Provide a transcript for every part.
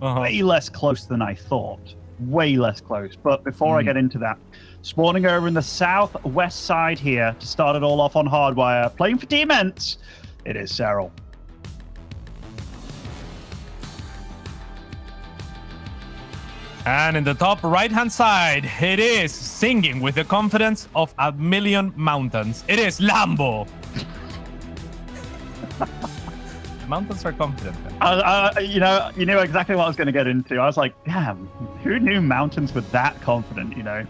way less close than I thought. Way less close. But before I get into that, spawning over in the southwest side here to start it all off on Hardwire, playing for Dements, it is Serral. And in the top right-hand side, it is singing with the confidence of a million mountains. It is Lambo. Mountains are confident. You knew exactly what I was going to get into. I was like, damn, who knew mountains were that confident, you know?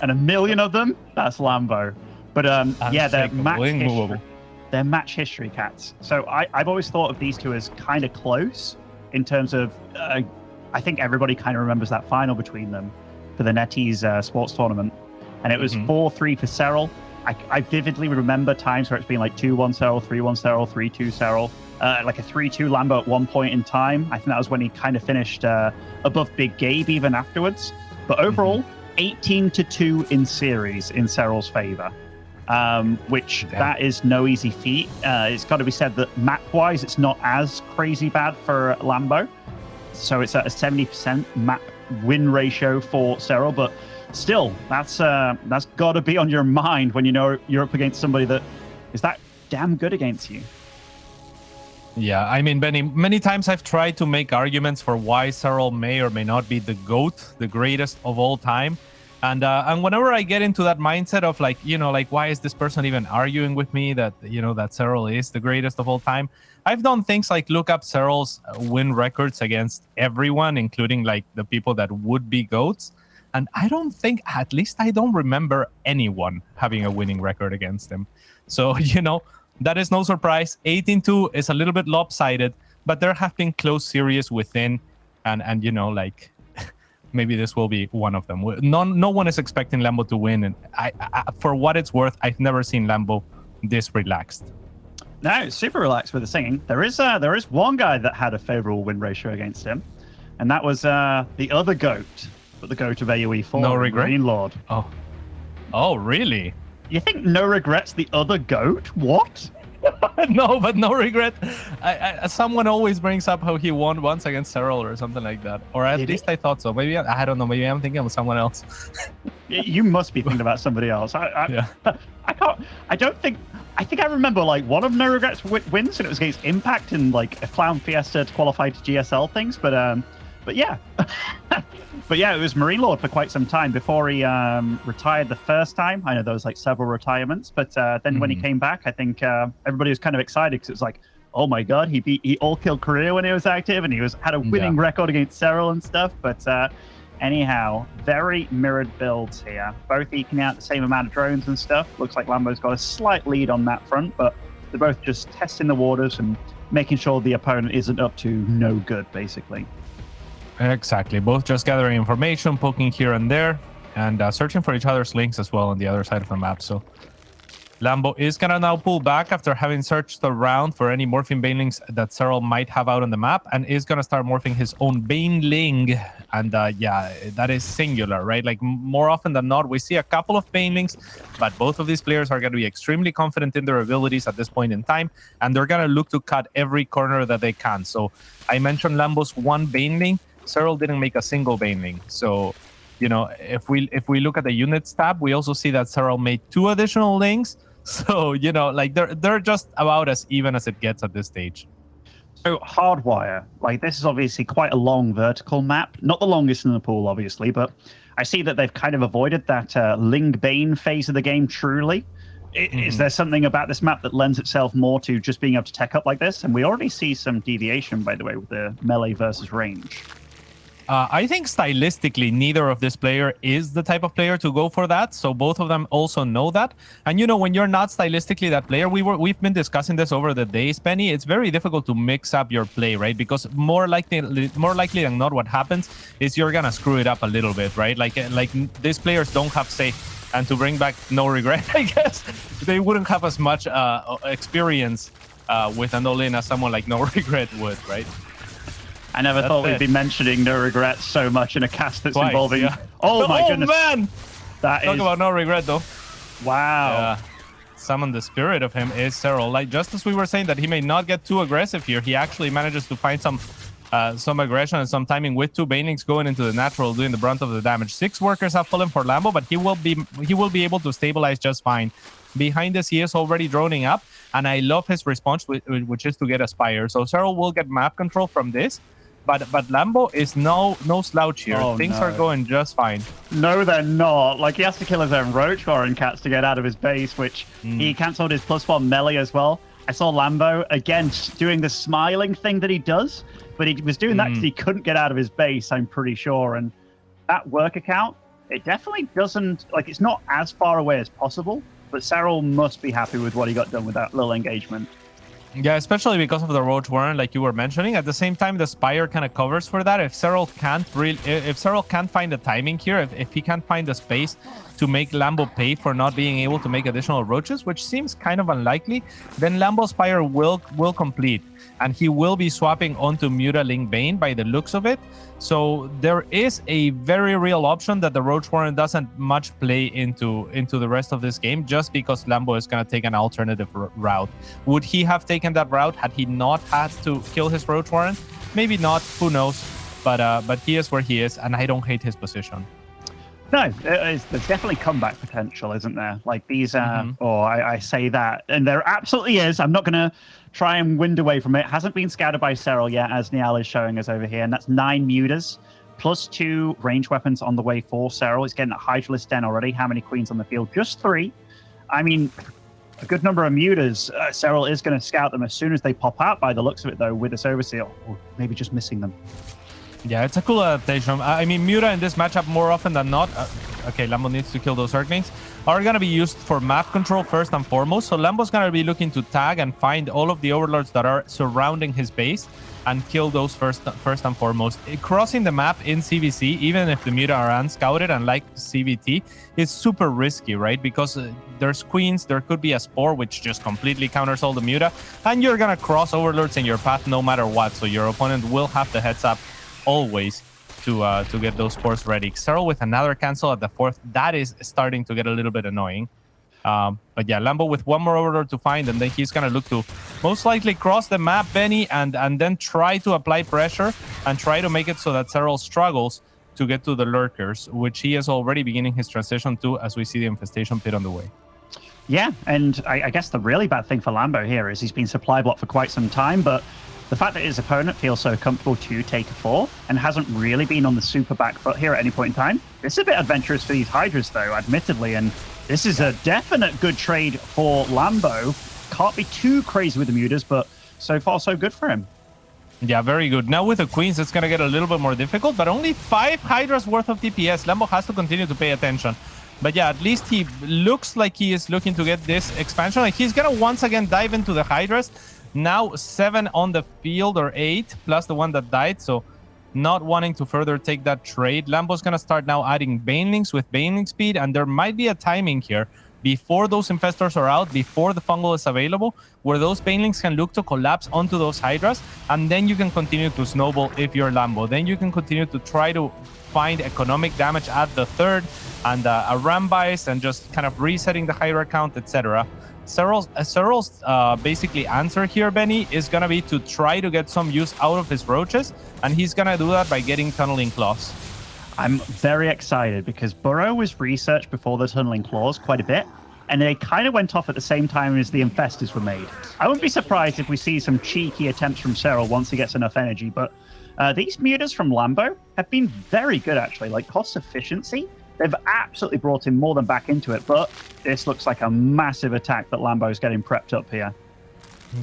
And a million of them, that's Lambo. But yeah, they're match history cats. So I've always thought of these two as kind of close in terms of, I think everybody kind of remembers that final between them for the NetEase sports tournament. And it was 4-3 for Serral. I vividly remember times where it's been like 2-1 Serral, 3-1 Serral, 3-2 Serral. Like a 3-2 Lambo at one point in time. I think that was when he kind of finished above Big Gabe even afterwards. But overall, 18-2 in series in Serral's favor, which that is no easy feat. It's got to be said that map-wise, it's not as crazy bad for Lambo. So it's at a 70% map win ratio for Serral, but still, that's got to be on your mind when you know you're up against somebody that is that damn good against you. Yeah, I mean, Benny, many times I've tried to make arguments for why Serral may or may not be the GOAT, the greatest of all time. And whenever I get into that mindset of like, why is this person even arguing with me that, that Serral is the greatest of all time? I've done things like look up Serral's win records against everyone, including like the people that would be GOATs. And I don't think, at least I don't remember anyone having a winning record against him. So, that is no surprise. 18-2 is a little bit lopsided, but there have been close series within, and maybe this will be one of them. No one is expecting Lambo to win, and I for what it's worth, I've never seen Lambo this relaxed. No, super relaxed with the singing. There is one guy that had a favorable win ratio against him, and that was the other GOAT, but the GOAT of AoE4. No regret. Green Lord. Oh, really? You think No Regret's the other GOAT? What? No, but No Regret. Someone always brings up how he won once against Serral or something like that. Or at least I thought so. Maybe, I don't know. Maybe I'm thinking of someone else. You must be thinking about somebody else. I think I remember like one of No Regret's wins, and it was against Impact in like a Clown Fiesta to qualify to GSL things. But yeah. But yeah, it was Marine Lord for quite some time before he retired the first time. I know there was like several retirements, but then when he came back, I think everybody was kind of excited because it was like, oh my god, he all-killed Korea when he was active, and he had a winning record against Serral and stuff. But anyhow, very mirrored builds here, both eking out the same amount of drones and stuff. Looks like Lambo's got a slight lead on that front, but they're both just testing the waters and making sure the opponent isn't up to no good, basically. Exactly. Both just gathering information, poking here and there, and searching for each other's links as well on the other side of the map. So Lambo is going to now pull back after having searched around for any morphing banelings that Serral might have out on the map, and is going to start morphing his own baneling. And yeah, that is singular, right? Like more often than not, we see a couple of banelings, but both of these players are going to be extremely confident in their abilities at this point in time, and they're going to look to cut every corner that they can. So I mentioned Lambo's one baneling. Serral didn't make a single baneling. So, if we look at the units tab, we also see that Serral made 2 additional links. So, like they're just about as even as it gets at this stage. So Hardwire, like this is obviously quite a long vertical map. Not the longest in the pool, obviously, but I see that they've kind of avoided that Ling Bane phase of the game truly. Is there something about this map that lends itself more to just being able to tech up like this? And we already see some deviation, by the way, with the melee versus range. I think stylistically, neither of this player is the type of player to go for that. So both of them also know that. And when you're not stylistically that player, we've been discussing this over the days, Penny. It's very difficult to mix up your play, right? Because more likely than not, what happens is you're gonna screw it up a little bit, right? Like these players don't have say. And to bring back No Regret, I guess they wouldn't have as much experience with an all-in as someone like No Regret would, right? I never thought we'd be mentioning No Regret so much in a cast that's involving... Yeah. Oh my goodness. Man! Talk about No Regret, though. Wow. Yeah. Summon the spirit of him is Serral. Like, just as we were saying that he may not get too aggressive here, he actually manages to find some some aggression and some timing with 2 banelings going into the natural, doing the brunt of the damage. 6 workers have fallen for Lambo, but he will be able to stabilize just fine. Behind this, he is already droning up, and I love his response, which is to get a Spire. So Serral will get map control from this, but Lambo is no slouch here. Things are going just fine. No, they're not. Like, he has to kill his own Roach Warren Cats to get out of his base, which he cancelled his +1 melee as well. I saw Lambo, again, doing the smiling thing that he does, but he was doing that because he couldn't get out of his base, I'm pretty sure. And that work account, it definitely doesn't, like, it's not as far away as possible, but Serral must be happy with what he got done with that little engagement. Yeah, especially because of the Roach Warren, like you were mentioning. At the same time, the Spire kind of covers for that. If Serral can't find the timing here, if he can't find the space to make Lambo pay for not being able to make additional roaches, which seems kind of unlikely, then Lambo's Spire will complete, and he will be swapping onto Muta Link Bane by the looks of it. So there is a very real option that the Roach Warren doesn't much play into the rest of this game, just because Lambo is going to take an alternative route. Would he have taken that route had he not had to kill his Roach Warren? Maybe not, who knows, but he is where he is, and I don't hate his position. No, there's definitely comeback potential, isn't there? Like, these I say that, and there absolutely is. I'm not going to try and wind away from it. Hasn't been scouted by Serral yet, as Niall is showing us over here, and that's 9 mutas, +2 range weapons on the way for Serral. He's getting a Hydralisk Den already. How many queens on the field? Just 3. I mean, a good number of mutas. Serral is going to scout them as soon as they pop out, by the looks of it, though, with this Overseal, or maybe just missing them. Yeah, it's a cool adaptation. I mean, Muta in this matchup more often than not, okay, Lambo needs to kill those Zerglings, are going to be used for map control first and foremost. So Lambo's going to be looking to tag and find all of the Overlords that are surrounding his base and kill those first and foremost. Crossing the map in CVC, even if the Muta are unscouted, and like CVT, is super risky, right? Because there's queens, there could be a Spore, which just completely counters all the Muta, and you're going to cross Overlords in your path no matter what. So your opponent will have the heads up always to get those Spores ready. Serral with another cancel at the 4th. That is starting to get a little bit annoying. But yeah, Lambo with one more Overlord to find, and then he's going to look to most likely cross the map, Benny, and then try to apply pressure and try to make it so that Serral struggles to get to the Lurkers, which he is already beginning his transition to, as we see the Infestation Pit on the way. Yeah, and I guess the really bad thing for Lambo here is he's been supply blocked for quite some time, but the fact that his opponent feels so comfortable to take a 4th and hasn't really been on the super back foot here at any point in time, it's a bit adventurous for these Hydras, though, admittedly, and this is a definite good trade for Lambo. Can't be too crazy with the mutas, but so far so good for him. Yeah, very good. Now with the Queens, it's going to get a little bit more difficult, but only 5 Hydras worth of DPS. Lambo has to continue to pay attention. But yeah, at least he looks like he is looking to get this expansion. Like, he's going to once again dive into the Hydras. Now 7 on the field, or 8, plus the one that died. So not wanting to further take that trade. Lambo's going to start now adding Banelings with Baneling speed. And there might be a timing here before those Infestors are out, before the Fungal is available, where those Banelings can look to collapse onto those Hydras. And then you can continue to snowball if you're Lambo. Then you can continue to try to find economic damage at the 3rd and a Rambice and just kind of resetting the Hydra count, etc. Serral's basically answer here, Benny, is going to be to try to get some use out of his roaches, and he's going to do that by getting Tunneling Claws. I'm very excited because Burrow was researched before the Tunneling Claws quite a bit, and they kind of went off at the same time as the Infestors were made. I wouldn't be surprised if we see some cheeky attempts from Serral once he gets enough energy, but these mutas from Lambo have been very good, actually. Like, cost efficiency, they've absolutely brought him more than back into it, but this looks like a massive attack that Lambo's getting prepped up here.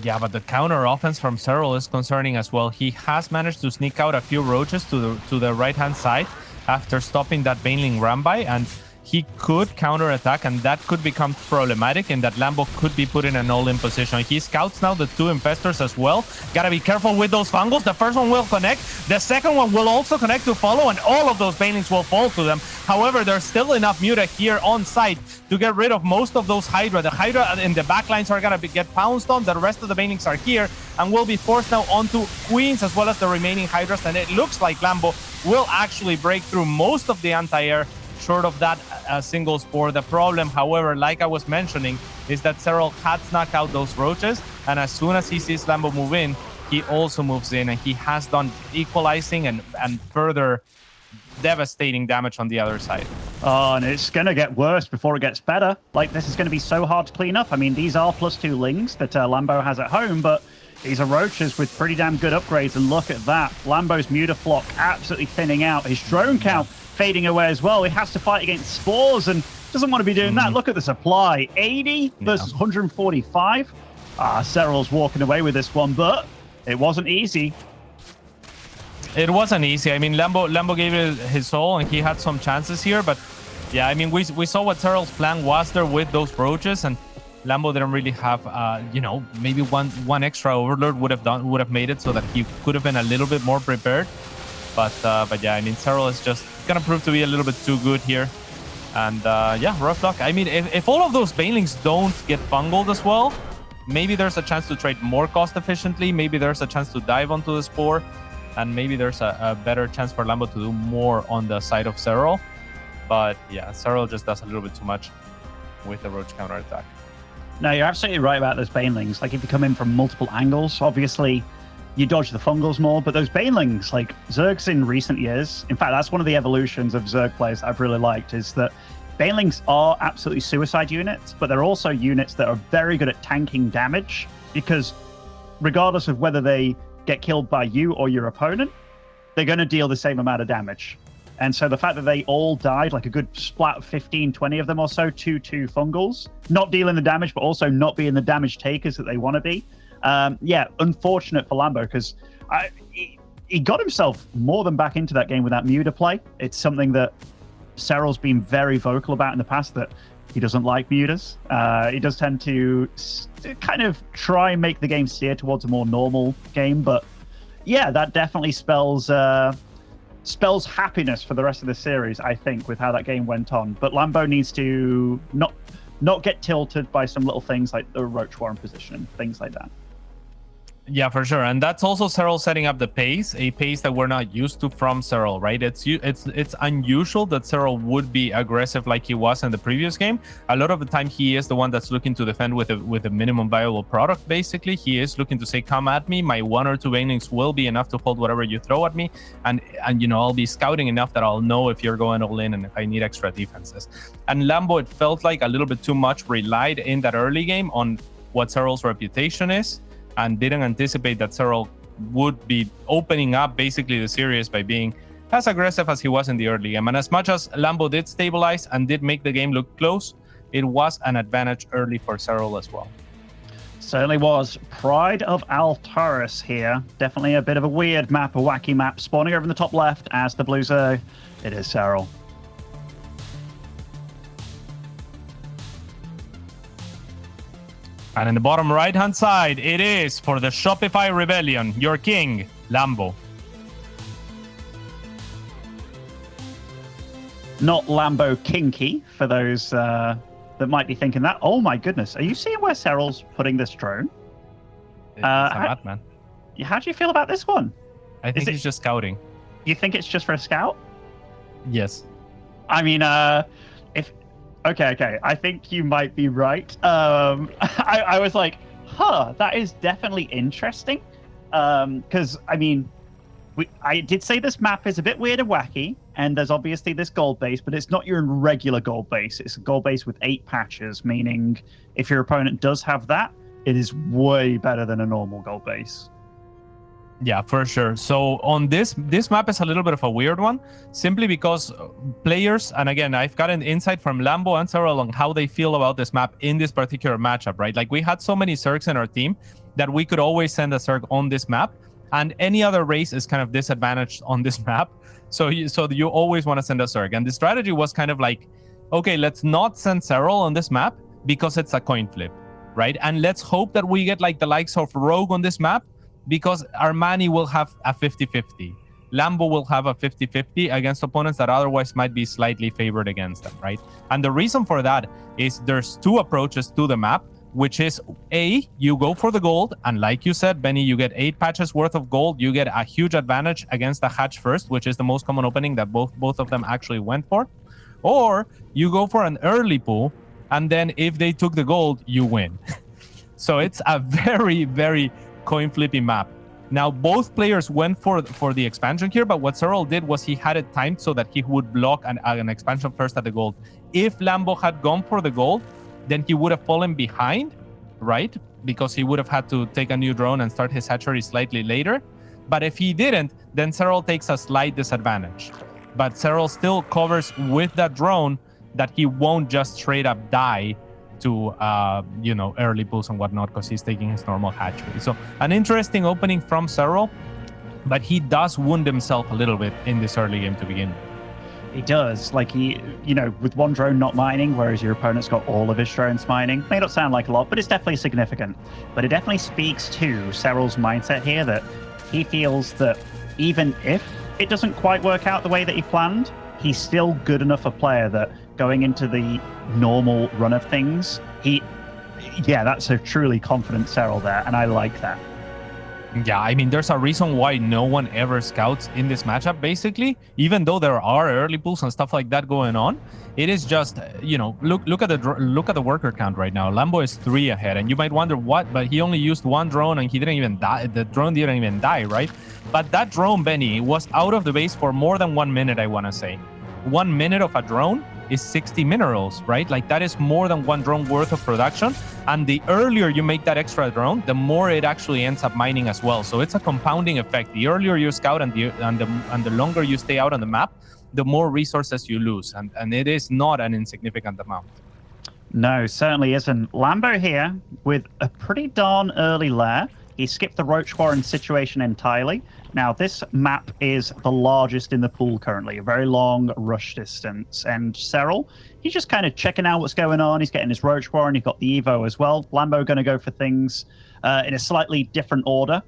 Yeah, but the counter offense from Serral is concerning as well. He has managed to sneak out a few roaches to the right-hand side after stopping that Baneling Rambai, and he could counter-attack, and that could become problematic, and that Lambo could be put in an all-in position. He scouts now the 2 Infestors as well. Gotta be careful with those Fungals. The first one will connect. The second one will also connect to follow, and all of those Banelings will fall to them. However, there's still enough Muta here on site to get rid of most of those Hydra. The Hydra in the backlines are gonna get pounced on. The rest of the Banelings are here, and will be forced now onto Queens as well as the remaining Hydras, and it looks like Lambo will actually break through most of the anti-air, short of that single Spore. The problem, however, like I was mentioning, is that Serral had snuck out those roaches, and as soon as he sees Lambo move in, he also moves in, and he has done equalizing and further devastating damage on the other side. Oh, and it's going to get worse before it gets better. Like, this is going to be so hard to clean up. I mean, these are +2 Lings that Lambo has at home, but these are Roaches with pretty damn good upgrades, and look at that. Lambo's Mutaflock absolutely thinning out. His drone count fading away as well. He has to fight against Spores and doesn't want to be doing that. Look at the supply. 80 versus 145. Serral's walking away with this one, but it wasn't easy. It wasn't easy. I mean, Lambo gave it his all, and he had some chances here. But yeah, I mean, we saw what Serral's plan was there with those Roaches, and Lambo didn't really have, you know, maybe one extra Overlord would have made it so that he could have been a little bit more prepared. But yeah, I mean, Serral is just gonna prove to be a little bit too good here. And yeah, rough luck. I mean, if all of those Banelings don't get fungled as well, maybe there's a chance to trade more cost efficiently. Maybe there's a chance to dive onto the Spore. And maybe there's a better chance for Lambo to do more on the side of Serral. But yeah, Serral just does a little bit too much with the Roach counterattack. No, you're absolutely right about those Banelings. Like, if you come in from multiple angles, obviously you dodge the Fungals more. But those Banelings, like Zerg's in recent years, in fact, that's one of the evolutions of Zerg players I've really liked, is that Banelings are absolutely suicide units, but they're also units that are very good at tanking damage, because regardless of whether they get killed by you or your opponent, they're going to deal the same amount of damage. And so the fact that they all died, like a good splat of 15, 20 of them or so, 2-2 Fungals, not dealing the damage, but also not being the damage takers that they want to be. Yeah, unfortunate for Lambo, because he got himself more than back into that game with that Muta play. It's something that Serral's been very vocal about in the past, that he doesn't like Mutas. He does tend to kind of try and make the game steer towards a more normal game, but yeah, that definitely spells happiness for the rest of the series, I think, with how that game went on. But Lambo needs to not get tilted by some little things like the Roach Warren position, things like that. Yeah, for sure. And that's also Serral setting up the pace, a pace that we're not used to from Serral, right? It's unusual that Serral would be aggressive like he was in the previous game. A lot of the time, he is the one that's looking to defend with a minimum viable product, basically. He is looking to say, come at me. My 1 or 2 Banelings will be enough to hold whatever you throw at me. And you know, I'll be scouting enough that I'll know if you're going all in and if I need extra defenses. And Lambo, it felt like a little bit too much relied in that early game on what Serral's reputation is, and didn't anticipate that Serral would be opening up basically the series by being as aggressive as he was in the early game. And as much as Lambo did stabilize and did make the game look close, it was an advantage early for Serral as well. Certainly was. Pride of Altaris here. Definitely a bit of a weird map, a wacky map. Spawning over in the top left as the Blue Zerg. It is Serral. And in the bottom right-hand side, it is for the Shopify Rebellion, your king, Lambo. Not Lambo Kinky, for those that might be thinking that. Oh my goodness, are you seeing where Serral's putting this drone? It's a madman. How do you feel about this one? I think he's just scouting. You think it's just for a scout? Yes. I mean, Okay. I think you might be right. I was like, that is definitely interesting. Because, I mean, I did say this map is a bit weird and wacky, and there's obviously this gold base, but it's not your regular gold base. It's a gold base with 8 patches, meaning if your opponent does have that, it is way better than a normal gold base. Yeah, for sure. So on this map is a little bit of a weird one, simply because players, and again, I've gotten insight from Lambo and Serral on how they feel about this map in this particular matchup, right? Like, we had so many Zergs in our team that we could always send a Zerg on this map, and any other race is kind of disadvantaged on this map. So you always want to send a Zerg. And the strategy was kind of like, okay, let's not send Serral on this map because it's a coin flip, right? And let's hope that we get like the likes of Rogue on this map, because Armani will have a 50-50. Lambo will have a 50-50 against opponents that otherwise might be slightly favored against them, right? And the reason for that is there's 2 approaches to the map, which is A, you go for the gold, and like you said, Benny, you get 8 patches worth of gold. You get a huge advantage against the hatch first, which is the most common opening that both of them actually went for. Or you go for an early pull, and then if they took the gold, you win. So it's a very, very coin flippy map. Now, both players went for the expansion here, but what Serral did was he had it timed so that he would block an expansion first at the gold. If Lambo had gone for the gold, then he would have fallen behind, right? Because he would have had to take a new drone and start his hatchery slightly later. But if he didn't, then Serral takes a slight disadvantage. But Serral still covers with that drone that he won't just straight up die to early pulls and whatnot, because he's taking his normal hatchery. So an interesting opening from Serral, but he does wound himself a little bit in this early game to begin. He does. Like, he, with one drone not mining, whereas your opponent's got all of his drones mining. May not sound like a lot, but it's definitely significant. But it definitely speaks to Serral's mindset here, that he feels that even if it doesn't quite work out the way that he planned, he's still good enough a player that going into the normal run of things, that's a truly confident Serral there, and I like that. Yeah, I mean, there's a reason why no one ever scouts in this matchup, basically, even though there are early pulls and stuff like that going on. It is just, look at the worker count right now. Lambo is 3 ahead, and you might wonder what, but he only used 1 drone and he didn't even die. The drone didn't even die, right? But that drone, Benny, was out of the base for more than 1 minute, I want to say. 1 minute of a drone is 60 minerals, right? Like, that is more than 1 drone worth of production. And the earlier you make that extra drone, the more it actually ends up mining as well. So it's a compounding effect. The earlier you scout and the longer you stay out on the map, the more resources you lose. And it is not an insignificant amount. No, certainly isn't. Lambo here with a pretty darn early lair. He skipped the Roach Warren situation entirely. Now, this map is the largest in the pool currently, a very long rush distance. And Serral, he's just kind of checking out what's going on. He's getting his Roach Warren. He's got the Evo as well. Lambo going to go for things in a slightly different order.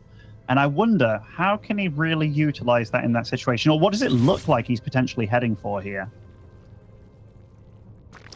And I wonder, how can he really utilize that in that situation? Or what does it look like he's potentially heading for here?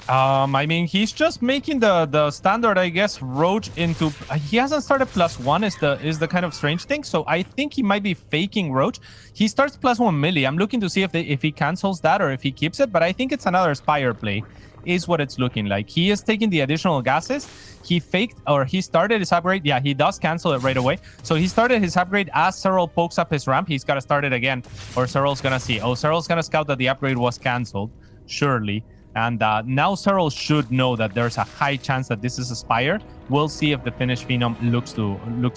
I mean, he's just making the standard, I guess, Roach into... he hasn't started +1 is the kind of strange thing. So I think he might be faking Roach. He starts +1 milli. I'm looking to see if he cancels that or if he keeps it. But I think it's another Spire play, is what it's looking like. He is taking the additional gases. He faked, or he started his upgrade. Yeah, he does cancel it right away. So he started his upgrade as Serral pokes up his ramp. He's got to start it again, or Serral's going to see. Oh, Serral's going to scout that the upgrade was canceled, surely. And now Serral should know that there's a high chance that this is a Spire. We'll see if the Finnish Phenom looks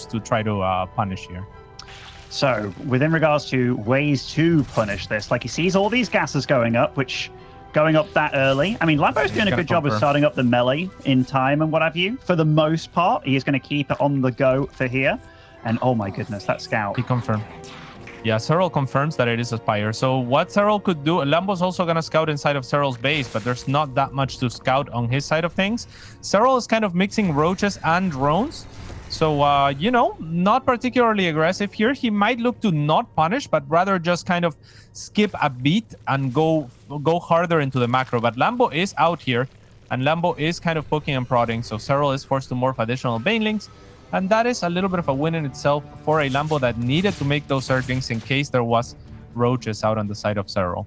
to try to punish here. So, within regards to ways to punish this, like, he sees all these gases going up, which going up that early. I mean, Lambo's doing a good job of starting up the melee in time and what have you. For the most part, he is going to keep it on the go for here. And oh my goodness, that scout. He confirmed. Yeah, Serral confirms that it is a Spire. So what Serral could do, Lambo's also going to scout inside of Serral's base, but there's not that much to scout on his side of things. Serral is kind of mixing roaches and drones. So, not particularly aggressive here. He might look to not punish, but rather just kind of skip a beat and go harder into the macro. But Lambo is out here, and Lambo is kind of poking and prodding. So Serral is forced to morph additional banelings. And that is a little bit of a win in itself for a Lambo that needed to make those Earthlings in case there was roaches out on the side of Serral.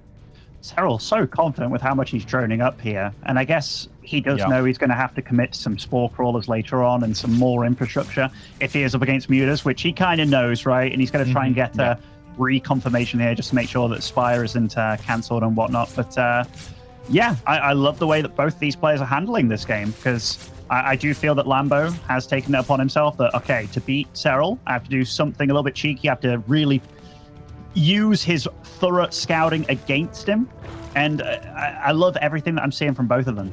Serral's so confident with how much he's droning up here. And I guess he does know he's going to have to commit to some Spore Crawlers later on and some more infrastructure if he is up against Mutas, which he kind of knows, right? And he's going to try and get a reconfirmation here just to make sure that Spire isn't cancelled and whatnot. But I love the way that both these players are handling this game, because I do feel that Lambo has taken it upon himself that, okay, to beat Serral, I have to do something a little bit cheeky. I have to really use his thorough scouting against him. And I love everything that I'm seeing from both of them.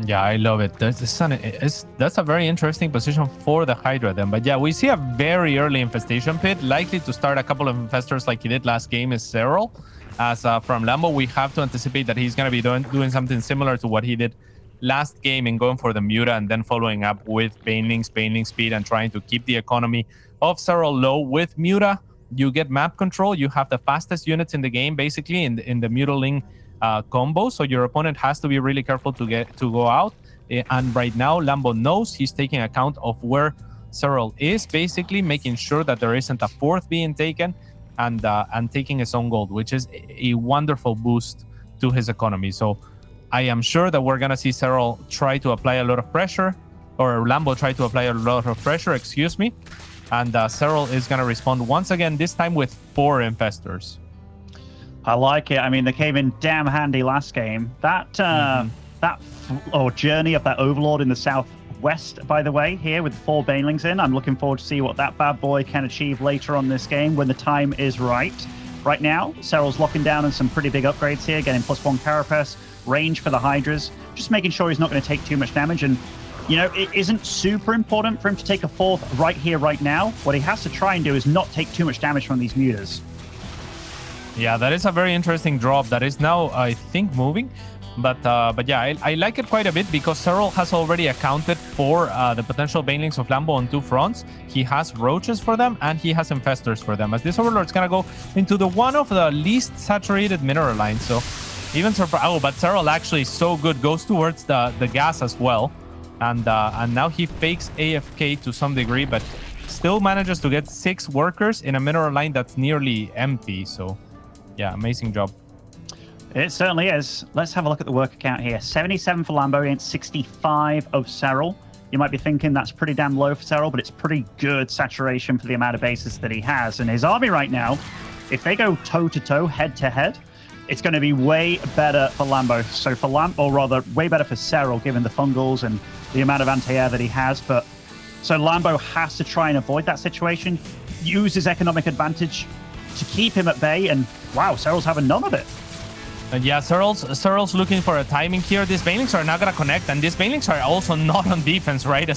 Yeah, I love it. That's a very interesting position for the Hydra then. But yeah, we see a very early infestation pit, likely to start a couple of infestors like he did last game is Serral. As from Lambo, we have to anticipate that he's going to be doing something similar to what he did last game in going for the Muta and then following up with Baneling speed and trying to keep the economy of Serral low. With Muta, you get map control. You have the fastest units in the game, basically, in the Mutaling combo. So your opponent has to be really careful to go out. And right now, Lambo knows he's taking account of where Serral is, basically making sure that there isn't a fourth being taken and taking his own gold, which is a wonderful boost to his economy. So I am sure that we're going to see Serral try to apply a lot of pressure, or Lambo try to apply a lot of pressure, excuse me. And Serral is going to respond once again, this time with 4 Infestors. I like it. I mean, they came in damn handy last game. That journey of that Overlord in the southwest, by the way, here with 4 Banelings in. I'm looking forward to see what that bad boy can achieve later on this game when the time is right. Right now, Serral's locking down on some pretty big upgrades here, getting +1 Carapace, range for the Hydras, just making sure he's not going to take too much damage. And, you know, it isn't super important for him to take a 4th right here, right now. What he has to try and do is not take too much damage from these mutas. Yeah, that is a very interesting drop that is now, I think, moving. But yeah, I like it quite a bit because Serral has already accounted for the potential Banelings of Lambo on 2 fronts. He has Roaches for them, and he has Infestors for them, as this Overlord's gonna go into the one of the least saturated mineral lines. So even but Serral actually so good, goes towards the gas as well. And now he fakes AFK to some degree, but still manages to get 6 workers in a mineral line that's nearly empty. So yeah, amazing job. It certainly is. Let's have a look at the worker count here. 77 for Lambo against 65 of Serral. You might be thinking that's pretty damn low for Serral, but it's pretty good saturation for the amount of bases that he has. And his army right now, if they go toe-to-toe, head-to-head, it's going to be way better for Lambo. So for or rather, way better for Serral, given the fungals and the amount of anti-air that he has. But so Lambo has to try and avoid that situation, use his economic advantage to keep him at bay. And wow, Serral's having none of it. And yeah, Serral's looking for a timing here. These Banelings are not going to connect, and these Banelings are also not on defense, right?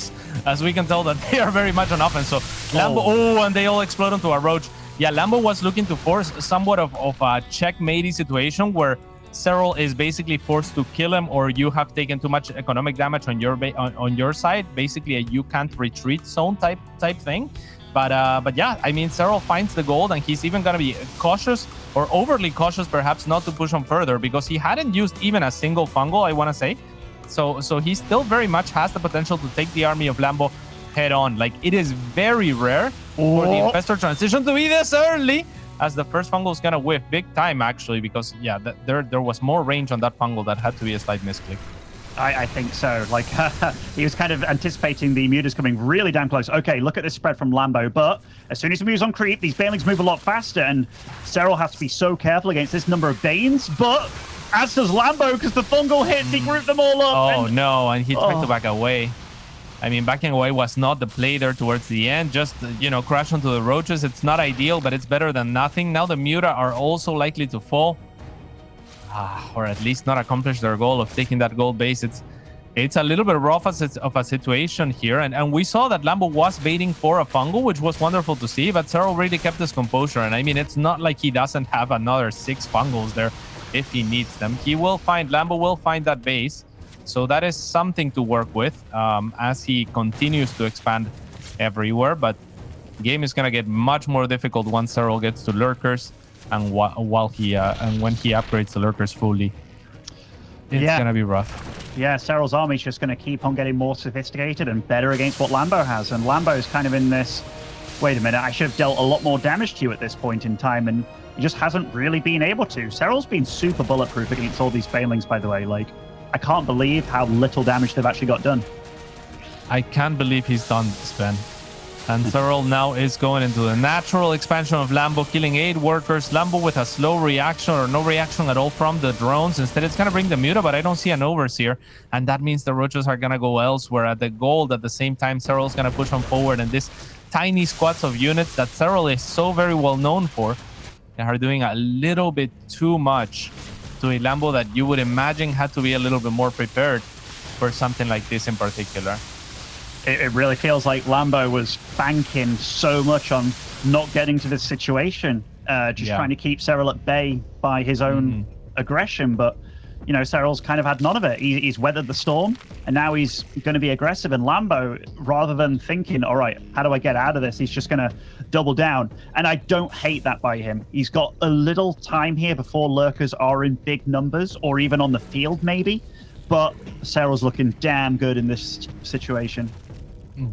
As we can tell that they are very much on offense. So Lambo, and they all explode into a Roach. Yeah, Lambo was looking to force somewhat of a checkmatey situation where Serral is basically forced to kill him, or you have taken too much economic damage on your side. Basically, a you can't retreat zone type thing. But yeah, I mean, Serral finds the gold, and he's even going to be cautious, or overly cautious perhaps, not to push him further, because he hadn't used even a single fungal, I want to say. So he still very much has the potential to take the army of Lambo head on. Like, it is very rare for the Infestor transition to be this early, as the first fungal is going to whiff big time, actually, because, yeah, there was more range on that fungal that had to be a slight misclick. I think so. Like, he was kind of anticipating the mutas coming really damn close. Okay, look at this spread from Lambo, but as soon as he moves on creep, these Banelings move a lot faster, and Serral has to be so careful against this number of Banes, but as does Lambo, because the fungal hits, he grouped them all up. Oh, no, and he tried to back away. I mean, backing away was not the play there towards the end. Just, you know, crash onto the Roaches. It's not ideal, but it's better than nothing. Now the Muta are also likely to fall. Or at least not accomplish their goal of taking that gold base. It's a little bit rough of a situation here, and we saw that Lambo was baiting for a fungal, which was wonderful to see, but Serral really kept his composure. And I mean, it's not like he doesn't have another 6 fungals there if he needs them. Lambo will find that base, so that is something to work with as he continues to expand everywhere. But the game is gonna get much more difficult once Serral gets to lurkers. And when he upgrades the lurkers fully, it's gonna be rough. Yeah, Serral's army's just gonna keep on getting more sophisticated and better against what Lambo has. And Lambo's kind of in this, wait a minute, I should have dealt a lot more damage to you at this point in time, and he just hasn't really been able to. Serral's been super bulletproof against all these Banelings, by the way. Like, I can't believe how little damage they've actually got done. I can't believe he's done this, Ben. And Serral now is going into the natural expansion of Lambo, killing 8 workers. Lambo with a slow reaction or no reaction at all from the drones. Instead, it's going to bring the Muta, but I don't see an overseer. And that means the Roaches are going to go elsewhere at the gold. At the same time, Serral's going to push them forward. And this tiny squads of units that Serral is so very well known for, they are doing a little bit too much to a Lambo that you would imagine had to be a little bit more prepared for something like this in particular. It really feels like Lambo was banking so much on not getting to this situation, trying to keep Serral at bay by his own aggression. But, you know, Serral's kind of had none of it. He's weathered the storm, and now he's going to be aggressive. And Lambo, rather than thinking, all right, how do I get out of this? He's just going to double down. And I don't hate that by him. He's got a little time here before lurkers are in big numbers, or even on the field, maybe. But Serral's looking damn good in this situation.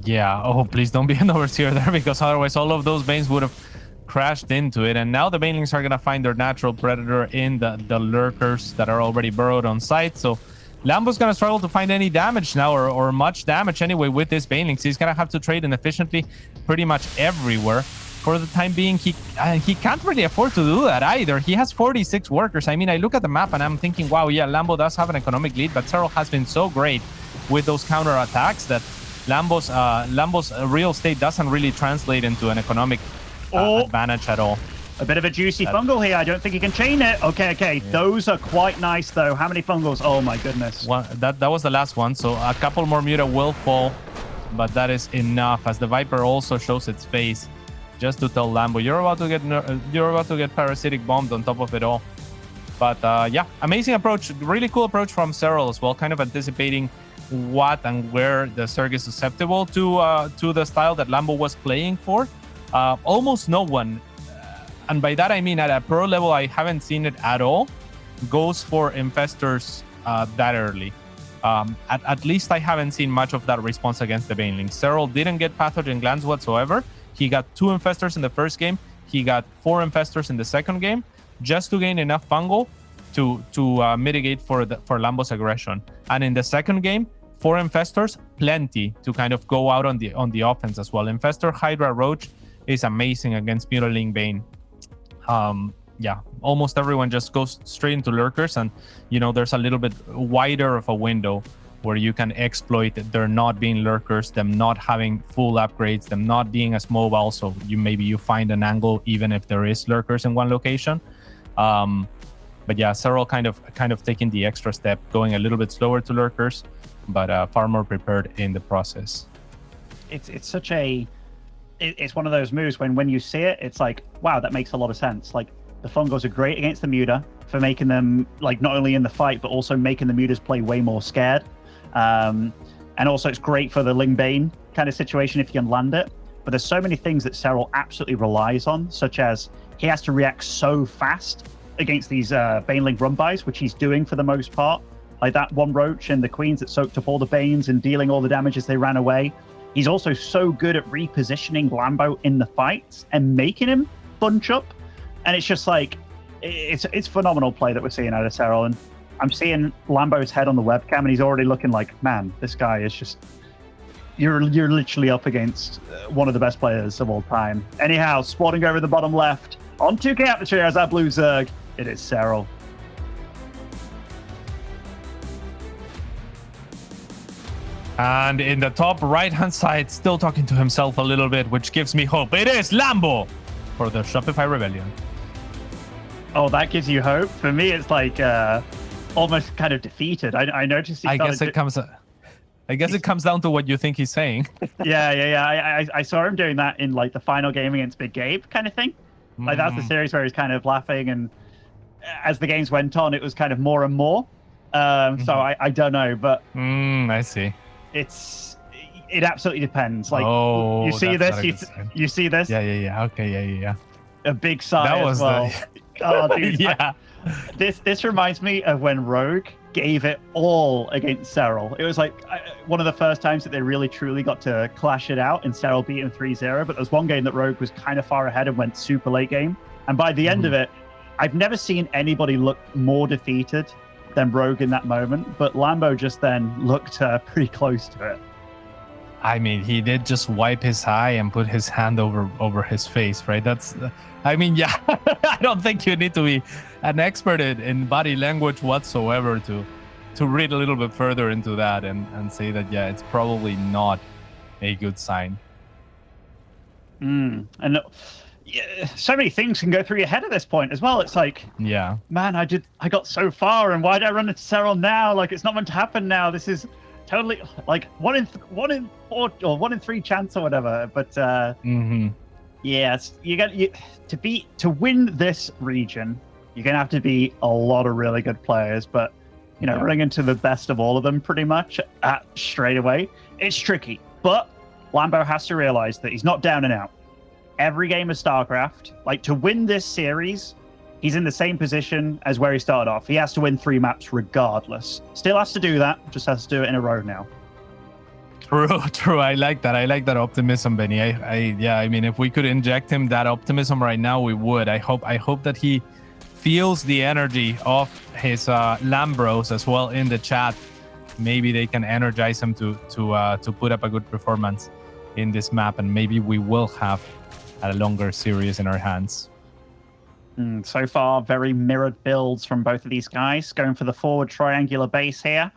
Yeah, oh, please don't be an overseer there, because otherwise all of those Banes would have crashed into it. And now the Banelings are going to find their natural predator in the lurkers that are already burrowed on site. So Lambo's going to struggle to find any damage now, or much damage anyway with this Banelings. He's going to have to trade inefficiently pretty much everywhere. For the time being, he can't really afford to do that either. He has 46 workers. I mean, I look at the map and I'm thinking, wow, yeah, Lambo does have an economic lead, but Serral has been so great with those counter attacks that Lambo's real estate doesn't really translate into an economic advantage at all. A bit of a juicy fungal here. I don't think he can chain it. Okay. Yeah. Those are quite nice, though. How many fungals? Oh, my goodness. That was the last one. So a couple more Muta will fall, but that is enough, as the Viper also shows its face just to tell Lambo, you're about to get parasitic bombed on top of it all. But yeah, amazing approach. Really cool approach from Serral as well, kind of anticipating what and where the Zerg is susceptible to the style that Lambo was playing for. Almost no one, and by that I mean at a pro level, I haven't seen it at all, goes for Infestors that early. At least I haven't seen much of that response against the Banelings. Serral didn't get Pathogen Glands whatsoever. He got 2 Infestors in the first game. He got 4 Infestors in the second game, just to gain enough fungal to mitigate for Lambo's aggression. And in the second game, 4 Infestors, plenty to kind of go out on the offense as well. Infestor Hydra Roach is amazing against Mutilating Bane. Yeah, almost everyone just goes straight into lurkers, and there's a little bit wider of a window where you can exploit there not being lurkers, them not having full upgrades, them not being as mobile, so maybe you find an angle even if there is lurkers in one location. But yeah, Serral kind of taking the extra step, going a little bit slower to lurkers, but far more prepared in the process. It's such a... It's one of those moves when you see it, it's like, wow, that makes a lot of sense. Like, the fungos are great against the Muta for making them, like, not only in the fight, but also making the Mutas play way more scared. And also it's great for the Ling Bane kind of situation if you can land it. But there's so many things that Serral absolutely relies on, such as he has to react so fast against these Baneling run-bys, which he's doing for the most part. Like that one Roach and the Queens that soaked up all the Banes and dealing all the damage as they ran away. He's also so good at repositioning Lambo in the fights and making him bunch up. And it's just like, it's phenomenal play that we're seeing out of Serral. And I'm seeing Lambo's head on the webcam, and he's already looking like, man, this guy is just... You're literally up against one of the best players of all time. Anyhow, spawning over the bottom left, on 2K Aperture as our blue Zerg, it is Serral. And in the top right-hand side, still talking to himself a little bit, which gives me hope. It is Lambo for the Shopify Rebellion. Oh, that gives you hope? For me, it's like almost kind of defeated. I noticed I guess it comes down to what you think he's saying. Yeah. I saw him doing that in like the final game against Big Gabe kind of thing. Like that's the series where he's kind of laughing, and as the games went on, it was kind of more and more. So I don't know, but I see. It absolutely depends. Like you see this, you see this. Yeah. Okay, yeah. A big sigh as well. Oh, dude, yeah. This reminds me of when Rogue gave it all against Serral. It was like one of the first times that they really truly got to clash it out, and Serral beat him 3-0. But there was one game that Rogue was kind of far ahead and went super late game. And by the end of it, I've never seen anybody look more defeated than Rogue in that moment. But Lambo just then looked pretty close to it. I mean, he did just wipe his eye and put his hand over his face, right? I don't think you need to be an expert in body language whatsoever to read a little bit further into that and say that, yeah, it's probably not a good sign. And so many things can go through your head at this point as well. It's like, yeah, man, I got so far, and why did I run into Serral now? Like, it's not meant to happen now. This is totally like 1 in 4 or 1 in 3 chance or whatever. But yes, to win this region, you're gonna have to beat a lot of really good players. But running into the best of all of them pretty much straight away, it's tricky. But Lambo has to realize that he's not down and out. Every game of StarCraft, like to win this series, he's in the same position as where he started off. He has to win 3 maps regardless. Still has to do that, just has to do it in a row now. True. I like that. I like that optimism, Benny. I mean, if we could inject him that optimism right now, we would. I hope that he feels the energy of his Lambros as well in the chat. maybe they can energize him to put up a good performance in this map, and maybe we will have a longer series in our hands. So far, very mirrored builds from both of these guys. Going for the forward triangular base here.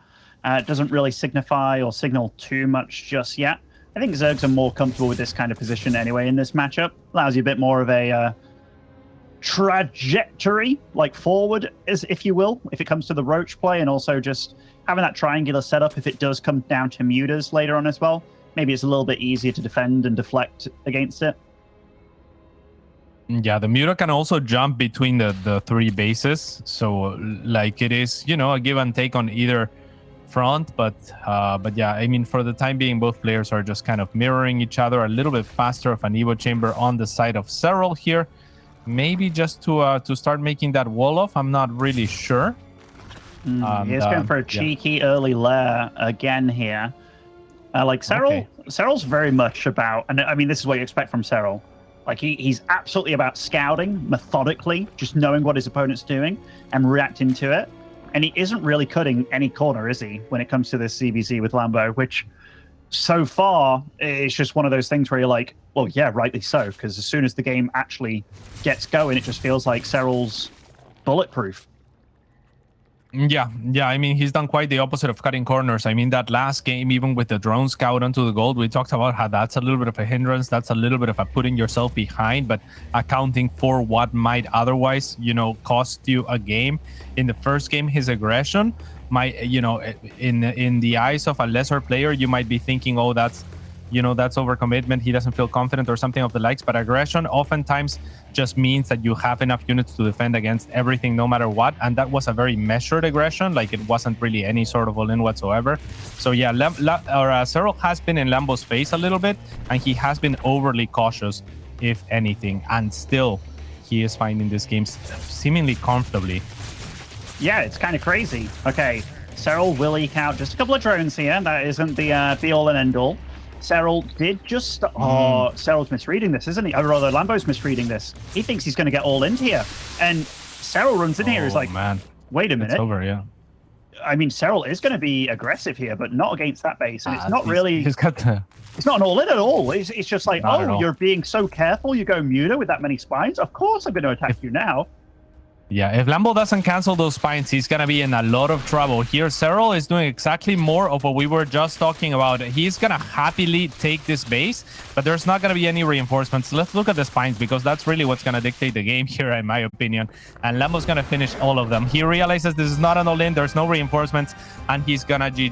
Doesn't really signify or signal too much just yet. I think Zergs are more comfortable with this kind of position anyway in this matchup. Allows you a bit more of a trajectory, like forward, if you will, if it comes to the Roach play, and also just having that triangular setup if it does come down to mutas later on as well. Maybe it's a little bit easier to defend and deflect against it. Yeah, the Muta can also jump between the three bases, so like it is, you know, a give and take on either front. But yeah, I mean, for the time being, both players are just kind of mirroring each other. A little bit faster of an Evo chamber on the side of Serral here, maybe just to start making that wall off. I'm not really sure. He's going for a cheeky early lair again here. Like Serral, Serral's very much about, and I mean, this is what you expect from Serral. Like he's absolutely about scouting methodically, just knowing what his opponent's doing and reacting to it. And he isn't really cutting any corner, is he, when it comes to this CBC with Lambo, which so far it's just one of those things where you're like, well, yeah, rightly so, because as soon as the game actually gets going, it just feels like Serral's bulletproof. Yeah, I mean, he's done quite the opposite of cutting corners. I mean, that last game, even with the drone scout onto the gold, we talked about how that's a little bit of a hindrance. That's a little bit of a putting yourself behind, but accounting for what might otherwise, you know, cost you a game. In the first game, his aggression might, you know, in the eyes of a lesser player, you might be thinking, oh, that's, you know, that's overcommitment. He doesn't feel confident or something of the likes. But aggression oftentimes just means that you have enough units to defend against everything, no matter what. And that was a very measured aggression. Like, it wasn't really any sort of all-in whatsoever. So yeah, Serral has been in Lambo's face a little bit, and he has been overly cautious, if anything. And still, he is finding these games seemingly comfortably. Yeah, it's kind of crazy. Okay, Serral will eke out just a couple of drones here. That isn't the be-all and end-all. Serral did just... Oh, Serral's misreading this, isn't he? Or rather, Lambo's misreading this. He thinks he's going to get all into here. And Serral runs in here. He's like, man, wait a minute. It's over, yeah. I mean, Serral is going to be aggressive here, but not against that base. And it's not really... He's got the... It's not an all-in at all. It's just like, not you're being so careful. You go muta with that many spines. Of course I'm going to attack you now. Yeah, if Lambo doesn't cancel those spines, he's going to be in a lot of trouble. Here, Serral is doing exactly more of what we were just talking about. He's going to happily take this base, but there's not going to be any reinforcements. Let's look at the spines, because that's really what's going to dictate the game here, in my opinion. And Lambo's going to finish all of them. He realizes this is not an all-in, there's no reinforcements, and he's going to GG.